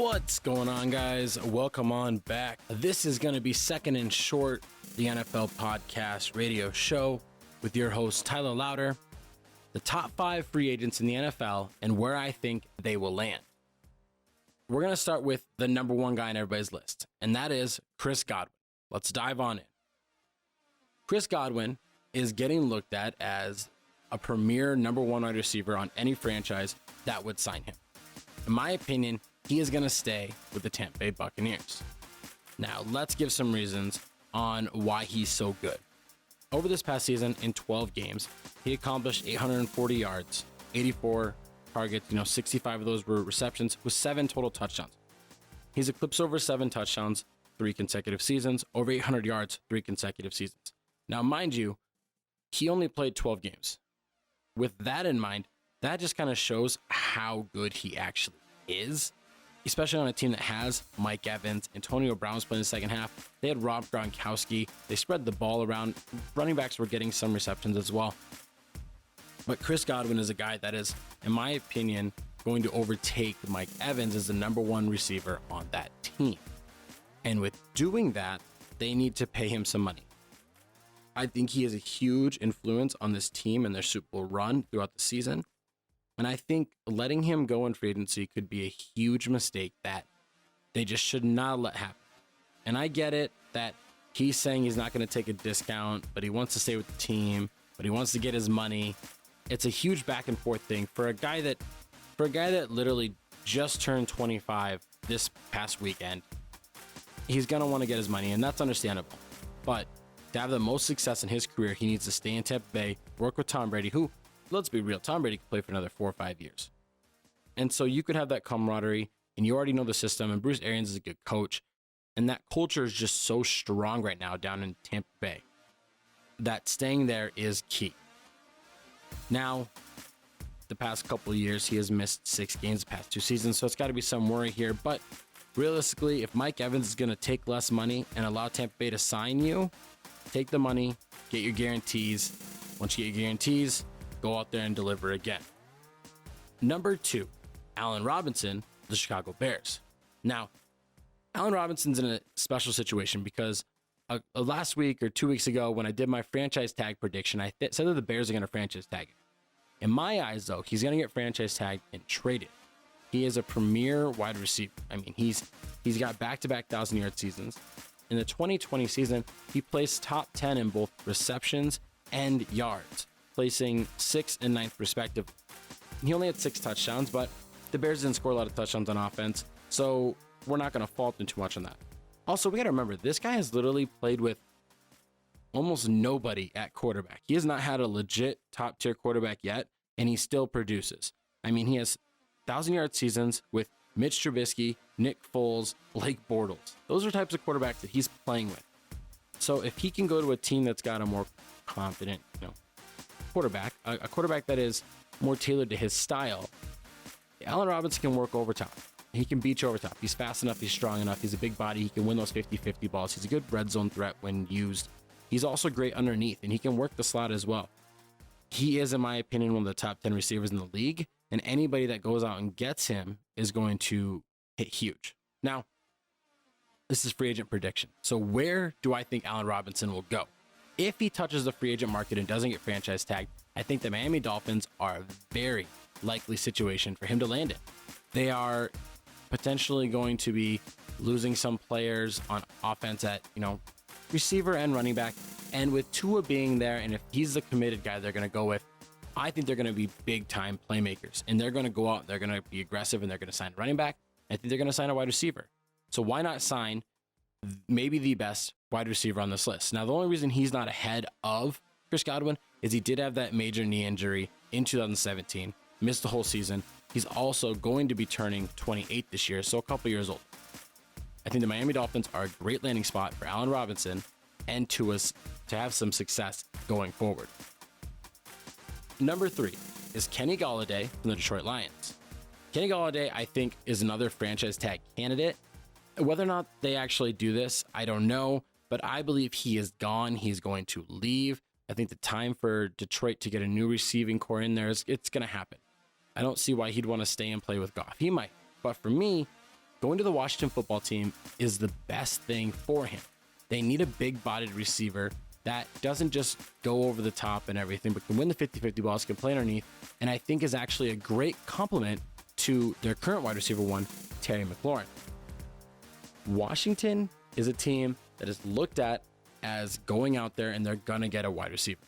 What's going on, guys? Welcome on back. This is going to be Second and Short, the NFL podcast radio show with your host, Tyler Louder, the top 5 free agents in the NFL and where I think they will land. We're going to start with the number one guy on everybody's list, and that is Chris Godwin. Let's dive on in. Chris Godwin is getting looked at as a premier number one wide receiver on any franchise that would sign him. In my opinion, he is going to stay with the Tampa Bay Buccaneers. Now, let's give some reasons on why he's so good. Over this past season, in 12 games, he accomplished 840 yards, 84 targets, 65 of those were receptions, with 7 total touchdowns. He's eclipsed over 7 touchdowns 3 consecutive seasons, over 800 yards 3 consecutive seasons. Now, mind you, he only played 12 games. With that in mind, that just kind of shows how good he actually is, especially on a team that has Mike Evans. Antonio Brown's playing the second half. They had Rob Gronkowski. They spread the ball around. Running backs were getting some receptions as well. But Chris Godwin is a guy that is, in my opinion, going to overtake Mike Evans as the number one receiver on that team. And with doing that, they need to pay him some money. I think he has a huge influence on this team and their Super Bowl run throughout the season. And I think letting him go in free agency could be a huge mistake that they just should not let happen. And I get it that he's saying he's not going to take a discount, but he wants to stay with the team, but he wants to get his money. It's a huge back and forth thing for a guy that literally just turned 25 this past weekend. He's going to want to get his money, and that's understandable. But to have the most success in his career, he needs to stay in Tampa Bay, work with Tom Brady, who, let's be real, Tom Brady could play for another 4 or 5 years. And so you could have that camaraderie, and you already know the system, and Bruce Arians is a good coach. And that culture is just so strong right now down in Tampa Bay that staying there is key. Now, the past couple of years, he has missed 6 games the past 2 seasons, so it's got to be some worry here. But realistically, if Mike Evans is going to take less money and allow Tampa Bay to sign you, take the money, get your guarantees. Once you get your guarantees, go out there and deliver again. Number 2, Allen Robinson, the Chicago Bears. Now, Allen Robinson's in a special situation because last week or 2 weeks ago when I did my franchise tag prediction, I said that the Bears are going to franchise tag him. In my eyes, though, he's going to get franchise tagged and traded. He is a premier wide receiver. I mean, he's got back-to-back 1,000-yard seasons. In the 2020 season, he placed top 10 in both receptions and yards, placing 6th and 9th respectively. He only had 6 touchdowns, but the Bears didn't score a lot of touchdowns on offense, so we're not going to fault him too much on that. Also, we got to remember, this guy has literally played with almost nobody at quarterback. He has not had a legit top-tier quarterback yet, and he still produces. I mean, he has 1,000-yard seasons with Mitch Trubisky, Nick Foles, Blake Bortles. Those are types of quarterbacks that he's playing with. So if he can go to a team that's got a more confident, quarterback, a quarterback that is more tailored to his style, Allen Robinson can work over top. He can beat you over top. He's fast enough. He's strong enough. He's a big body. He can win those 50-50 balls. He's a good red zone threat when used. He's also great underneath, and he can work the slot as well. He is, in my opinion, one of the top 10 receivers in the league, and anybody that goes out and gets him is going to hit huge. Now, this is free agent prediction. So where do I think Allen Robinson will go? If he touches the free agent market and doesn't get franchise tagged, I think the Miami Dolphins are a very likely situation for him to land in. They are potentially going to be losing some players on offense at, receiver and running back. And with Tua being there, and if he's the committed guy they're going to go with, I think they're going to be big-time playmakers. And they're going to go out, they're going to be aggressive, and they're going to sign a running back. I think they're going to sign a wide receiver. So why not sign maybe the best wide receiver on this list? Now, the only reason he's not ahead of Chris Godwin is he did have that major knee injury in 2017, missed the whole season. He's also going to be turning 28 this year, so a couple years old. I think the Miami Dolphins are a great landing spot for Allen Robinson and Tua to have some success going forward. Number 3 is Kenny Golladay from the Detroit Lions. Kenny Golladay, I think, is another franchise tag candidate. Whether or not they actually do this, I don't know, but I believe he is gone. He's going to leave. I think the time for Detroit to get a new receiving core in there, it's going to happen. I don't see why he'd want to stay and play with Goff. He might, but for me, going to the Washington football team is the best thing for him. They need a big-bodied receiver that doesn't just go over the top and everything, but can win the 50-50 balls, can play underneath, and I think is actually a great complement to their current wide receiver one, Terry McLaurin. Washington is a team that is looked at as going out there and they're going to get a wide receiver.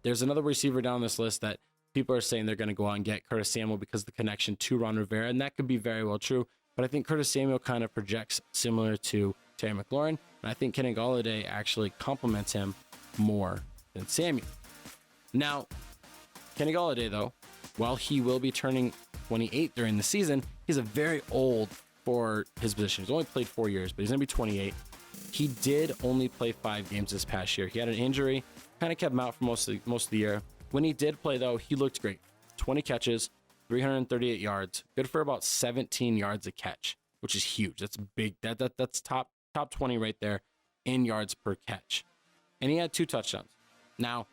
There's another receiver down this list that people are saying they're going to go out and get, Curtis Samuel, because of the connection to Ron Rivera, and that could be very well true, but I think Curtis Samuel kind of projects similar to Terry McLaurin, and I think Kenny Golladay actually complements him more than Samuel. Now, Kenny Golladay, though, while he will be turning 28 during the season, he's a very old for his position. He's only played 4 years, but he's going to be 28. He did only play 5 games this past year. He had an injury, kind of kept him out for most of the year. When he did play, though, he looked great. 20 catches, 338 yards, good for about 17 yards a catch, which is huge. That's big. That's top 20 right there in yards per catch. And he had 2 touchdowns. Now,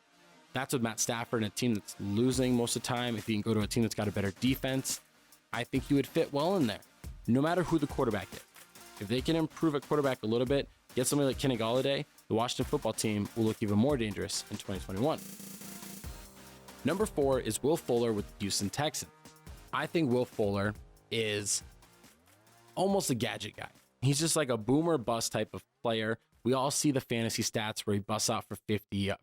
that's with Matt Stafford and a team that's losing most of the time. If he can go to a team that's got a better defense, I think he would fit well in there, no matter who the quarterback is. If they can improve at quarterback a little bit, get somebody like Kenny Golladay, the Washington football team will look even more dangerous in 2021. Number 4 is Will Fuller with the Houston Texans. I think Will Fuller is almost a gadget guy. He's just like a boomer bust type of player. We all see the fantasy stats where he busts out for 50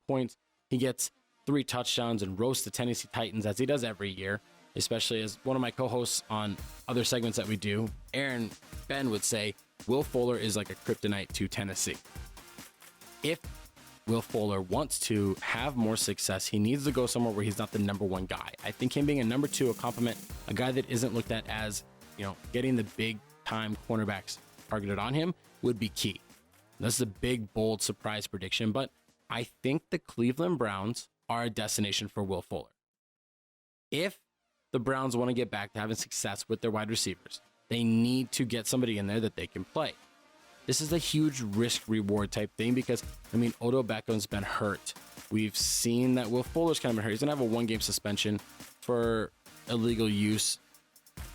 points. He gets 3 touchdowns and roasts the Tennessee Titans, as he does every year, especially as one of my co-hosts on other segments that we do, Aaron Ben, would say, Will Fuller is like a kryptonite to Tennessee. If Will Fuller wants to have more success, he needs to go somewhere where he's not the number 1 guy. I think him being a number 2, a compliment, a guy that isn't looked at as, getting the big time cornerbacks targeted on him would be key. This is a big, bold surprise prediction, but I think the Cleveland Browns are a destination for Will Fuller. If the Browns want to get back to having success with their wide receivers, they need to get somebody in there that they can play. This is a huge risk-reward type thing because, Odell Beckham's been hurt. We've seen that Will Fuller's kind of been hurt. He's going to have a 1-game suspension for illegal use.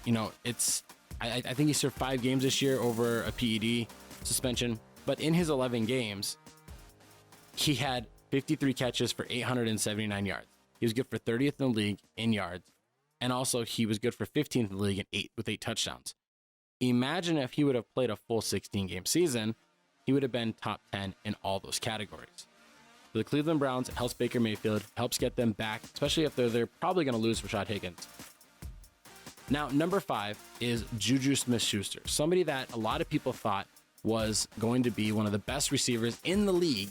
I think he served 5 games this year over a PED suspension. But in his 11 games, he had 53 catches for 879 yards. He was good for 30th in the league in yards. And also he was good for 15th in the league with 8 touchdowns. Imagine if he would have played a full 16-game season, he would have been top 10 in all those categories. For the Cleveland Browns, it helps Baker Mayfield, helps get them back, especially if they're probably going to lose Rashad Higgins. Now, number 5 is JuJu SmithSchuster, somebody that a lot of people thought was going to be one of the best receivers in the league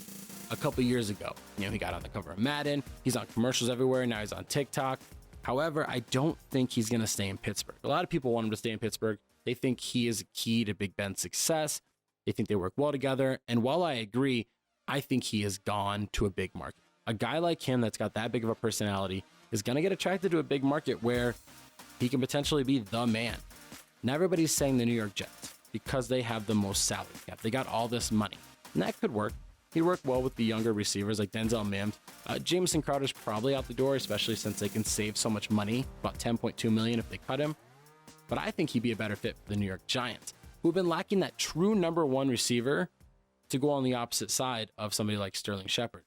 a couple years ago. He got on the cover of Madden. He's on commercials everywhere. Now he's on TikTok. However, I don't think he's going to stay in Pittsburgh. A lot of people want him to stay in Pittsburgh. They think he is a key to Big Ben's success. They think they work well together. And while I agree, I think he has gone to a big market. A guy like him that's got that big of a personality is going to get attracted to a big market where he can potentially be the man. Now everybody's saying the New York Jets because they have the most salary cap. They got all this money. And that could work. He'd work well with the younger receivers like Denzel Mims. Jamison Crowder's probably out the door, especially since they can save so much money, about $10.2 million if they cut him. But I think he'd be a better fit for the New York Giants, who have been lacking that true number 1 receiver to go on the opposite side of somebody like Sterling Shepard.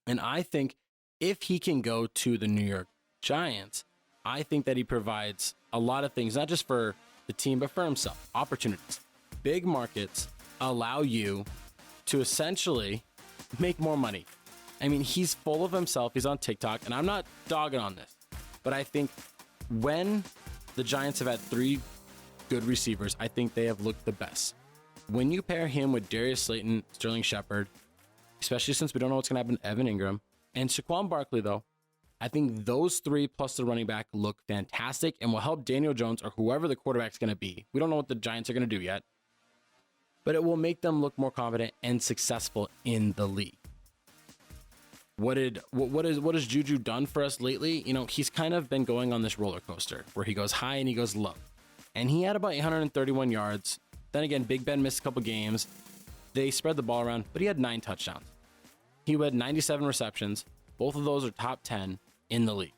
And I think if he can go to the New York Giants, I think that he provides a lot of things, not just for the team, but for himself. Opportunities. Big markets allow you to essentially make more money. He's full of himself. He's on TikTok, and I'm not dogging on this, but I think when the Giants have had 3 good receivers, I think they have looked the best. When you pair him with Darius Slayton, Sterling Shepard, especially since we don't know what's going to happen to Evan Ingram, and Saquon Barkley, though, I think those 3 plus the running back look fantastic and will help Daniel Jones or whoever the quarterback's going to be. We don't know what the Giants are going to do yet, but it will make them look more confident and successful in the league. What has JuJu done for us lately? He's kind of been going on this roller coaster where he goes high and he goes low. And he had about 831 yards. Then again, Big Ben missed a couple games. They spread the ball around, but he had 9 touchdowns. He had 97 receptions. Both of those are top 10 in the league.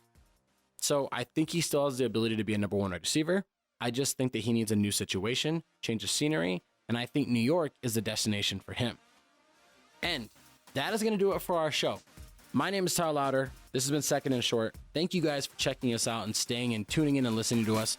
So I think he still has the ability to be a number 1 wide receiver. I just think that he needs a new situation, change of scenery, and I think New York is the destination for him. And that is going to do it for our show. My name is Tyler Lauder. This has been Second and Short. Thank you guys for checking us out and staying and tuning in and listening to us.